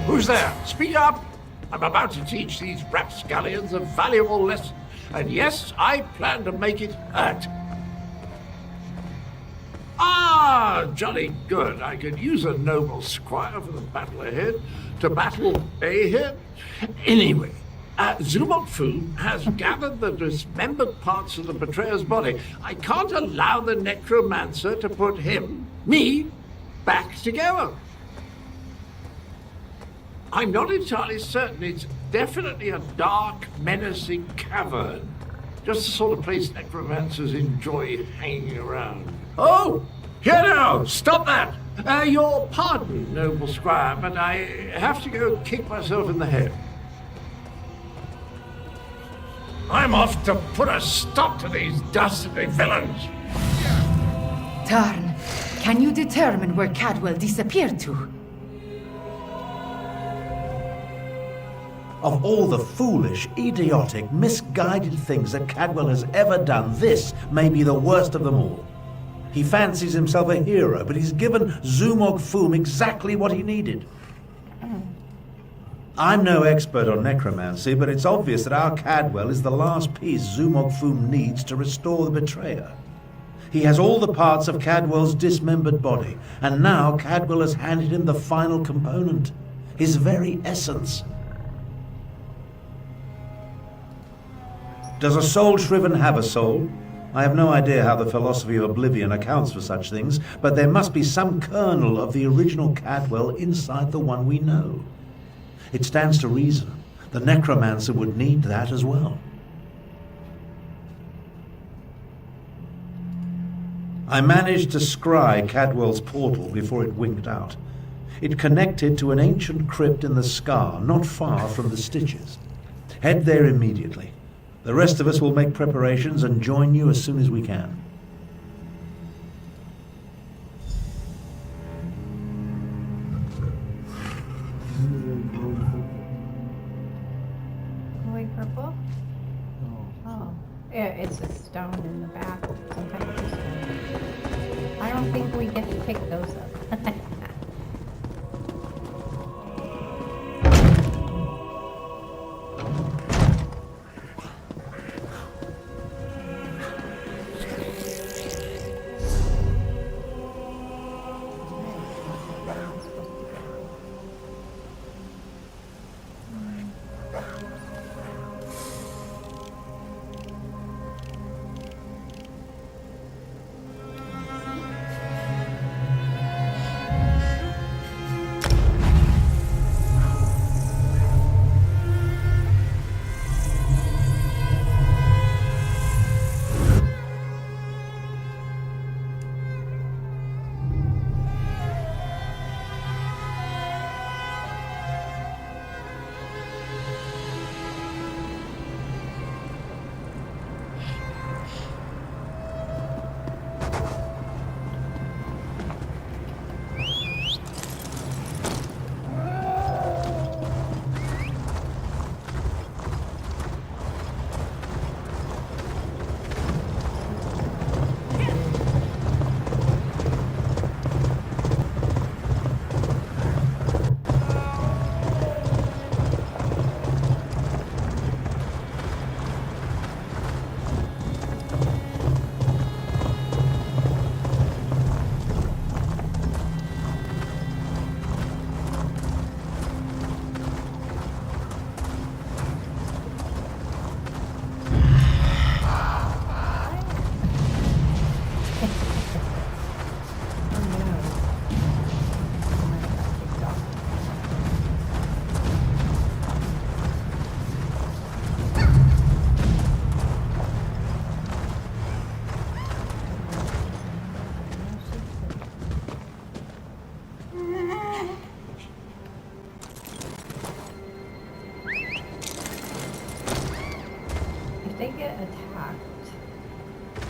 Who's there? Speak up! I'm about to teach these rapscallions a valuable lesson. And yes, I plan to make it hurt. Ah, jolly good. I could use a noble squire for the battle ahead. To battle ahead? Anyway, Zumok Fu has gathered the dismembered parts of the betrayer's body. I can't allow the necromancer to put me, back together. I'm not entirely certain. It's definitely a dark, menacing cavern. Just the sort of place necromancers enjoy hanging around. Oh! Here now! Stop that! Your pardon, noble squire, but I have to go kick myself in the head. I'm off to put a stop to these dastardly villains! Tarn, can you determine where Cadwell disappeared to? Of all the foolish, idiotic, misguided things that Cadwell has ever done, this may be the worst of them all. He fancies himself a hero, but he's given Zumog Foom exactly what he needed. I'm no expert on necromancy, but it's obvious that our Cadwell is the last piece Zumog Foom needs to restore the betrayer. He has all the parts of Cadwell's dismembered body, and now Cadwell has handed him the final component, his very essence. Does a soul shriven have a soul? I have no idea how the philosophy of oblivion accounts for such things, but there must be some kernel of the original Cadwell inside the one we know. It stands to reason the necromancer would need that as well. I managed to scry Cadwell's portal before it winked out. It connected to an ancient crypt in the scar, not far from the Stitches. Head there immediately. The rest of us will make preparations and join you as soon as we can. Wait, purple? Oh. Yeah, it's a stone in the back. Sometimes. I don't think we get to pick those up.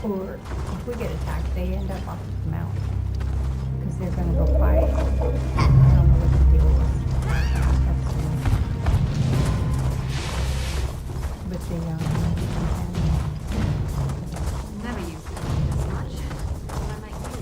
Or if we get attacked, they end up off the mountain. Because they're going to go fight. I don't know what the deal was. With the, Never used it this much. What I might do.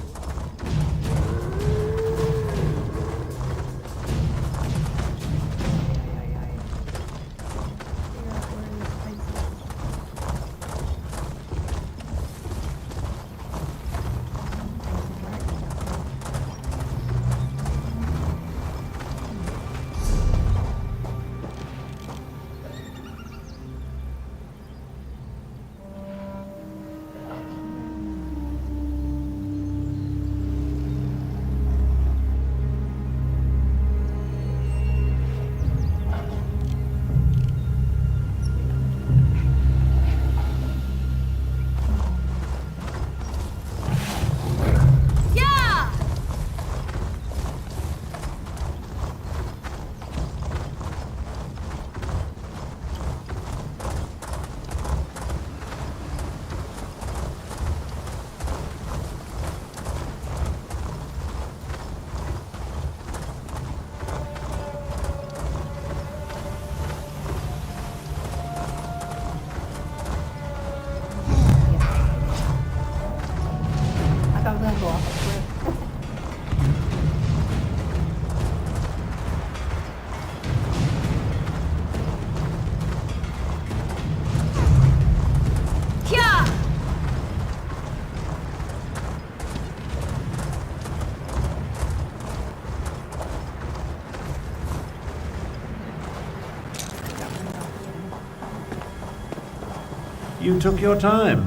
You took your time.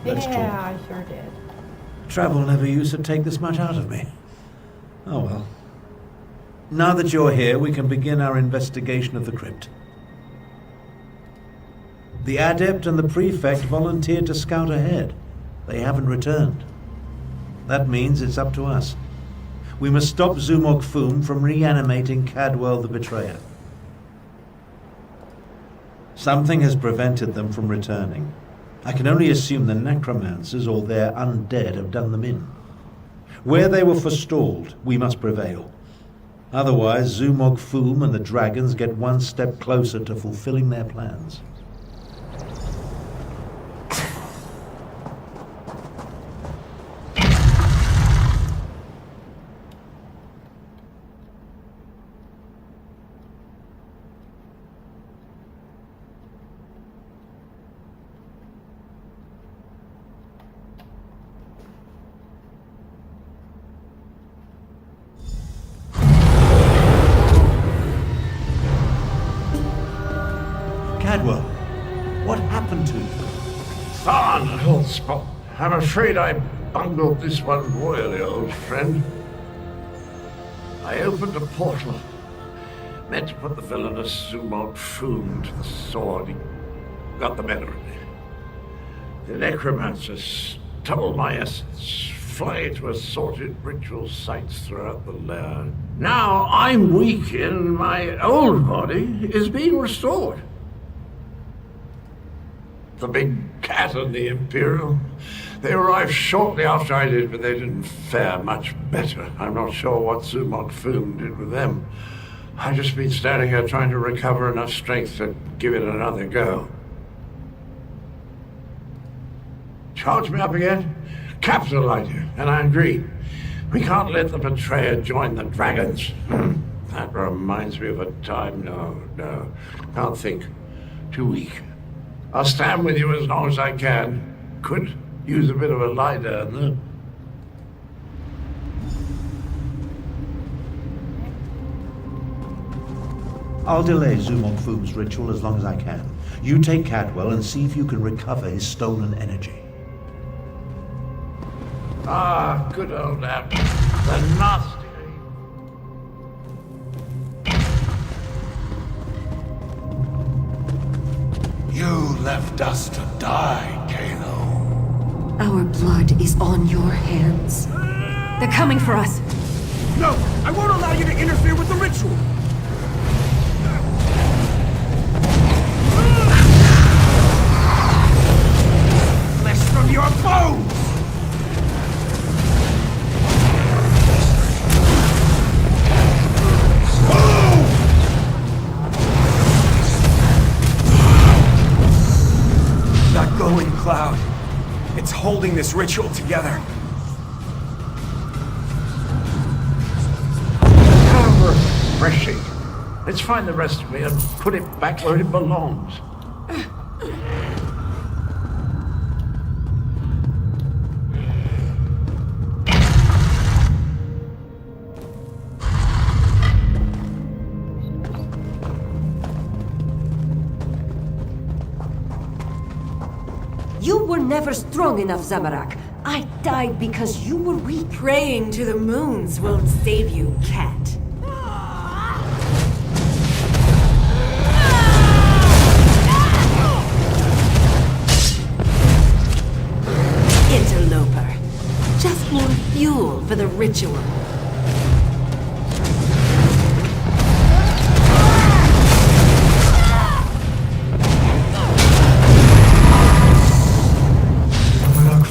Let's Yeah, talk. I sure did. Travel never used to take this much out of me. Oh well. Now that you're here, we can begin our investigation of the crypt. The adept and the prefect volunteered to scout ahead. They haven't returned. That means it's up to us. We must stop Zumog Foom from reanimating Cadwell the Betrayer. Something has prevented them from returning. I can only assume the necromancers or their undead have done them in. Where they were forestalled, we must prevail. Otherwise, Zumog Foom and the dragons get one step closer to fulfilling their plans. Cadwell, what happened to you? Thorn, old spot. I'm afraid I bungled this one royally, old friend. I opened a portal, meant to put the villainous Zumog Foom to the sword. He got the better of me. The necromancers stole my essence, fly to assorted ritual sites throughout the lair. Now I'm weak and my old body is being restored. The big cat and the Imperial. They arrived shortly after I did, but they didn't fare much better. I'm not sure what Zumog Foom did with them. I've just been standing here trying to recover enough strength to give it another go. Charge me up again? Capital idea, and I agree. We can't let the betrayer join the dragons. That reminds me of a time. No. Can't think. Too weak. I'll stand with you as long as I can. Could use a bit of a lie down, though. I'll delay Zumog Foom's ritual as long as I can. You take Cadwell and see if you can recover his stolen energy. Ah, good old app. The nasty. You left us to die, Kalo. Our blood is on your hands. They're coming for us. No! I won't allow you to interfere with the ritual! Flesh from your bones! That glowing cloud. It's holding this ritual together. How refreshing. Let's find the rest of me and put it back where it belongs. You were never strong enough, Zabarak. I died because you were weak. Praying to the moons won't save you, cat. Interloper. Just more fuel for the ritual.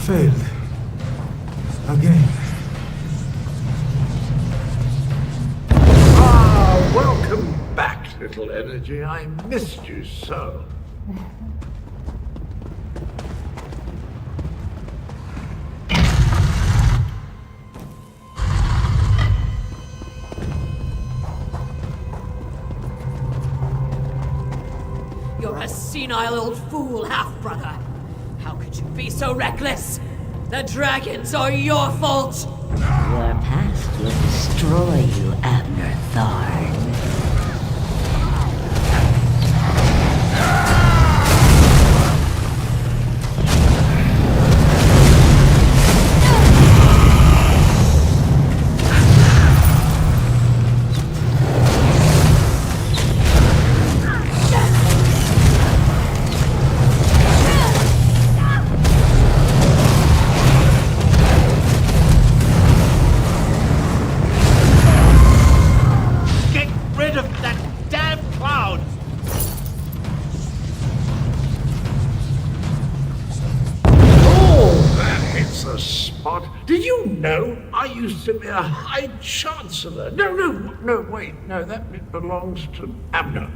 Failed. Again. Ah, welcome back, little energy. I missed you so. You're a senile old fool, half-brother. How could you be so reckless? The dragons are your fault! Your past will destroy you, Abner Tharn. No, I used to be a High Chancellor. No, wait. No, that bit belongs to Abner.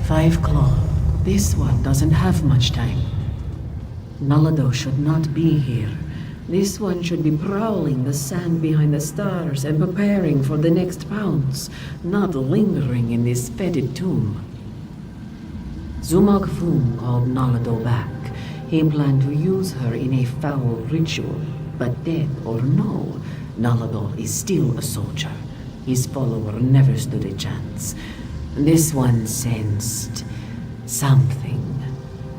Five Claw. This one doesn't have much time. Nalado should not be here. This one should be prowling the sand behind the stars and preparing for the next pounce, not lingering in this fetid tomb. Zumog Fum called Nalado back. He planned to use her in a foul ritual, but dead or no, Nalado is still a soldier. His follower never stood a chance. This one sensed something.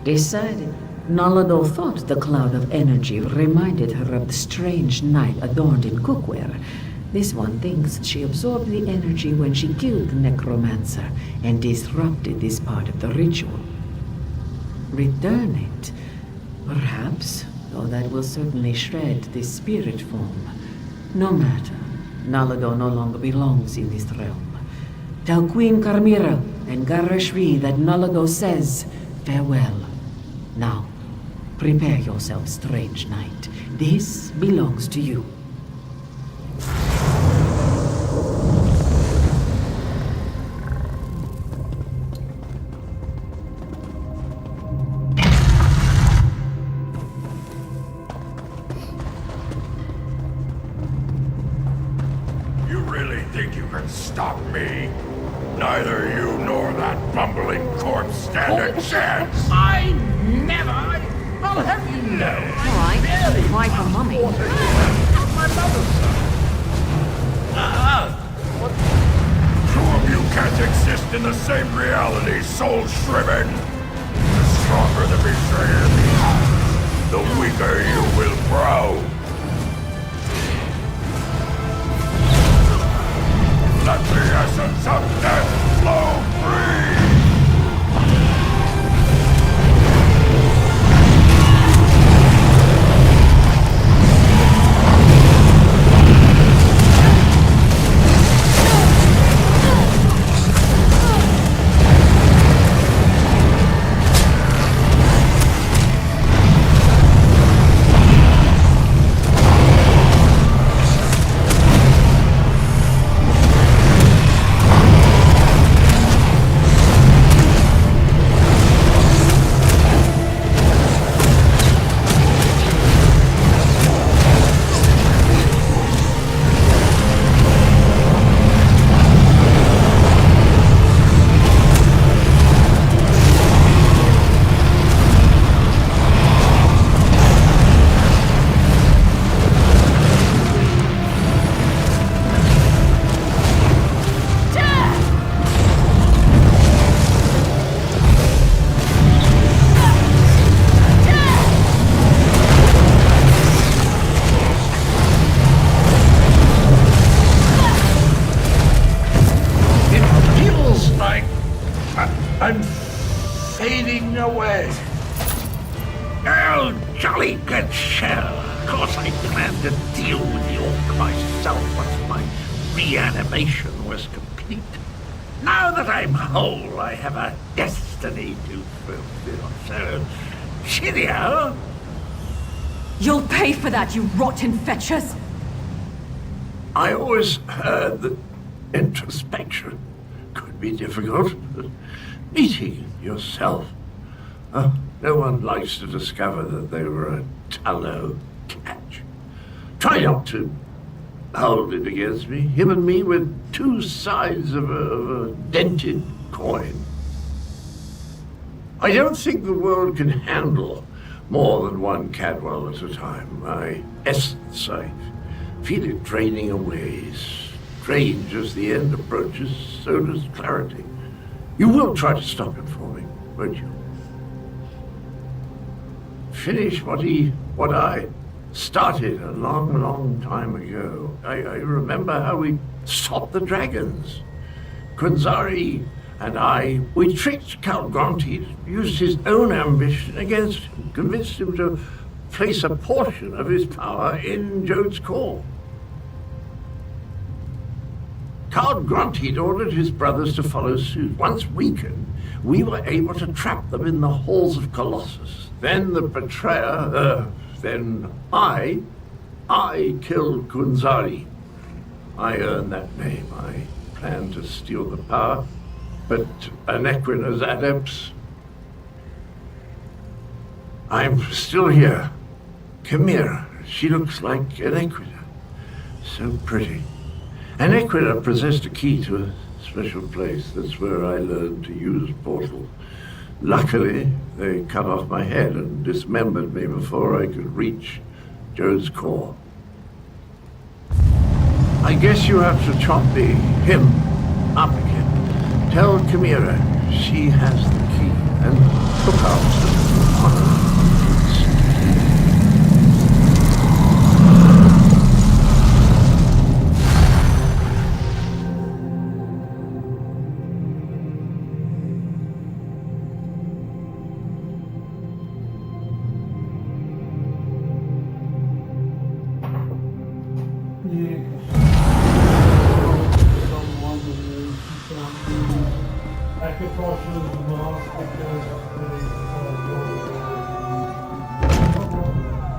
Decided. Nalado thought the cloud of energy reminded her of the strange knight adorned in cookware. This one thinks she absorbed the energy when she killed the necromancer and disrupted this part of the ritual. Return it, perhaps, though that will certainly shred the spirit form. No matter, Nalado no longer belongs in this realm. Tell Queen Carmira and Garashri that Nalado says farewell. Now, prepare yourself, strange knight. This belongs to you. You really think you can stop me? Neither you nor that bumbling corpse stand a chance! I never. I'll have you know. All right, cry for mummy. My mother's son. Two of you can't exist in the same reality, soul shriven! The stronger the betrayer becomes, the weaker you will grow! Let the essence of death flow free! I'm fading away. Oh, jolly good shell. Of course I planned to deal with the orc myself once my reanimation was complete. Now that I'm whole, I have a destiny to fulfill. So, cheerio. You'll pay for that, you rotten fetchers! I always heard that introspection could be difficult. Meeting yourself. No one likes to discover that they were a tallow catch. Try not to hold it against me. Him and me with two sides of a dented coin. I don't think the world can handle more than one Cadwell at a time. My essence, I feel it draining away. Strange as the end approaches, so does clarity. You will try to stop it for me, won't you? Finish what I started a long, long time ago. I remember how we stopped the dragons. Kunzari and I, we tricked Count Gronti, used his own ambition against him, convinced him to place a portion of his power in Jode's core. Card Grunt, he'd ordered his brothers to follow suit. Once weakened, we were able to trap them in the halls of Colossus. Then the betrayer, then I killed Kunzari. I earned that name. I planned to steal the power, but Anequina's adepts... I'm still here. Chimera, she looks like Anequina. So pretty. Anequina possessed a key to a special place. That's where I learned to use portals. Luckily, they cut off my head and dismembered me before I could reach Jode's core. I guess you have to chop him up again. Tell Chimera she has the key and look out for her.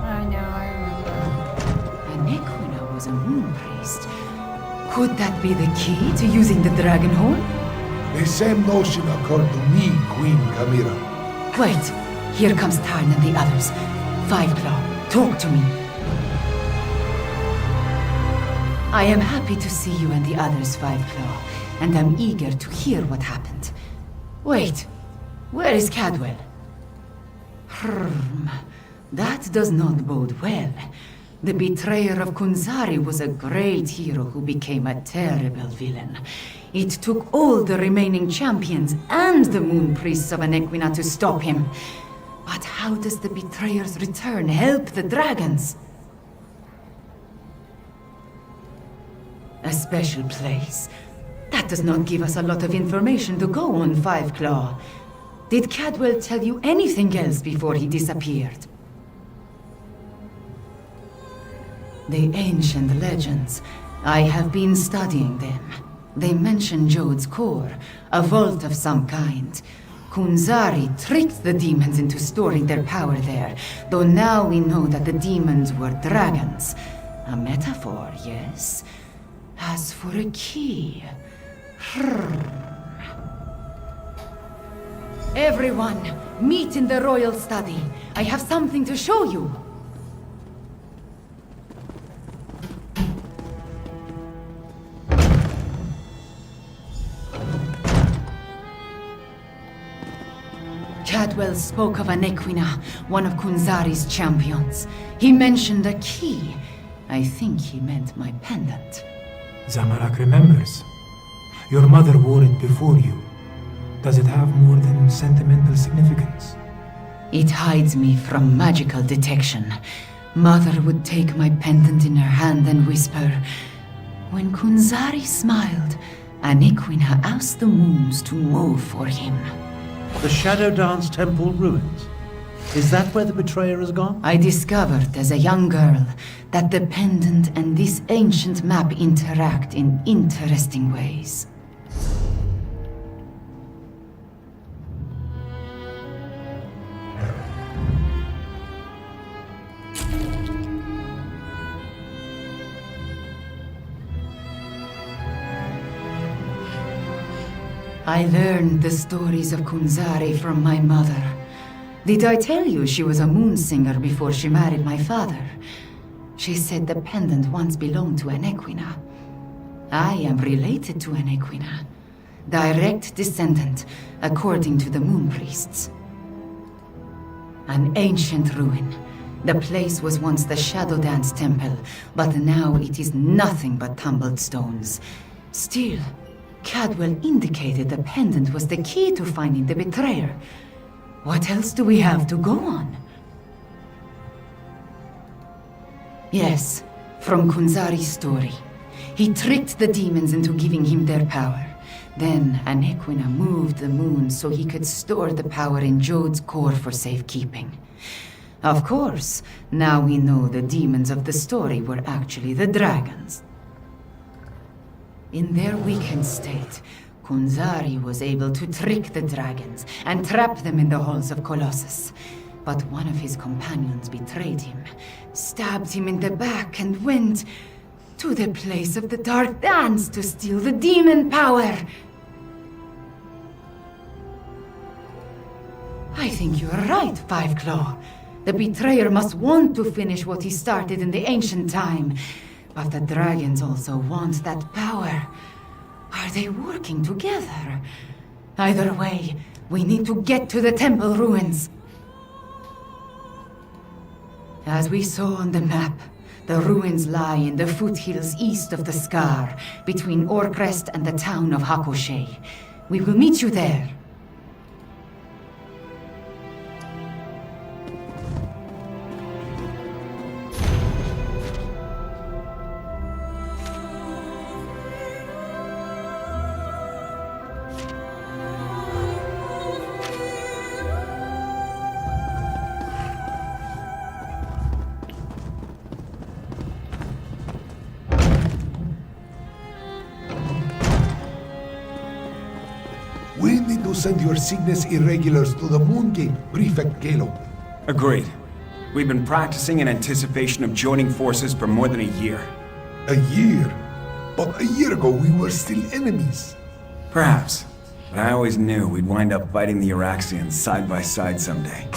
I know, I remember. Anequina was a moon priest. Could that be the key to using the dragon horn? The same notion occurred to me, Queen Chimera. Wait, here comes Tarn and the others. Five Claw, talk to me. I am happy to see you and the others, Five Claw, and I'm eager to hear what happened. Wait, where is Cadwell? That does not bode well. The betrayer of Kunzari was a great hero who became a terrible villain. It took all the remaining champions and the moon priests of Anequina to stop him. But how does the betrayer's return help the dragons? A special place. That does not give us a lot of information to go on, Five Claw. Did Cadwell tell you anything else before he disappeared? The ancient legends. I have been studying them. They mention Jode's core, a vault of some kind. Kunzari tricked the demons into storing their power there, though now we know that the demons were dragons. A metaphor, yes? As for a key... Everyone, meet in the royal study. I have something to show you. Cadwell spoke of Anequina, one of Kunzari's champions. He mentioned a key. I think he meant my pendant. Zamorak remembers. Your mother wore it before you. Does it have more than sentimental significance? It hides me from magical detection. Mother would take my pendant in her hand and whisper, "When Kunzari smiled, Anequina asked the moons to move for him." The Shadow Dance Temple ruins. Is that where the betrayer has gone? I discovered as a young girl that the pendant and this ancient map interact in interesting ways. I learned the stories of Kunzari from my mother. Did I tell you she was a moon singer before she married my father? She said the pendant once belonged to Anequina. I am related to Anequina. Direct descendant, according to the moon priests. An ancient ruin. The place was once the Shadow Dance Temple, but now it is nothing but tumbled stones. Still, Cadwell indicated the pendant was the key to finding the betrayer. What else do we have to go on? Yes, from Kunzari's story. He tricked the demons into giving him their power. Then Anequina moved the moon so he could store the power in Jode's core for safekeeping. Of course, now we know the demons of the story were actually the dragons. In their weakened state, Kunzari was able to trick the dragons and trap them in the halls of Colossus. But one of his companions betrayed him, stabbed him in the back, and went to the place of the Dark Dance to steal the demon power. I think you are right, Five Claw. The betrayer must want to finish what he started in the ancient time. But the dragons also want that power. Are they working together? Either way, we need to get to the temple ruins. As we saw on the map, the ruins lie in the foothills east of the Scar, between Orcrest and the town of Hakoshe. We will meet you there. We need to send your Cygnus irregulars to the Moon Gate, Prefect Galo. Agreed. We've been practicing in anticipation of joining forces for more than a year. A year? But a year ago we were still enemies. Perhaps. But I always knew we'd wind up fighting the Iraxians side by side someday.